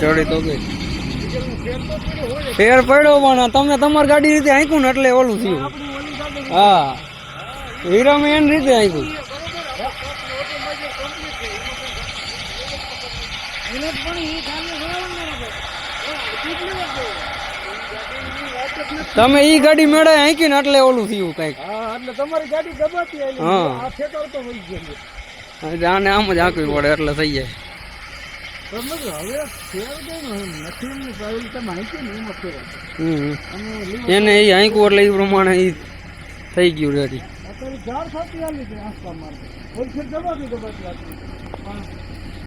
ચડી તો ગઈ ફેર પડ્યો પણ તમે તમારી ગાડી રીતે આંક્યું ને એટલે ઓલું થયું હા હીરામાં એની રીતે આંક્યું તમે ઈ ગાડી મેળે આંકી ને એટલે ઓલું થયું કઈક એટલે તમારી ગાડી દબાતી હા આને આમ જ આંકવી પડે એટલે થઈ જાય એને એ આંકવું એટલે એ પ્રમાણે એ થઈ ગયું રેડી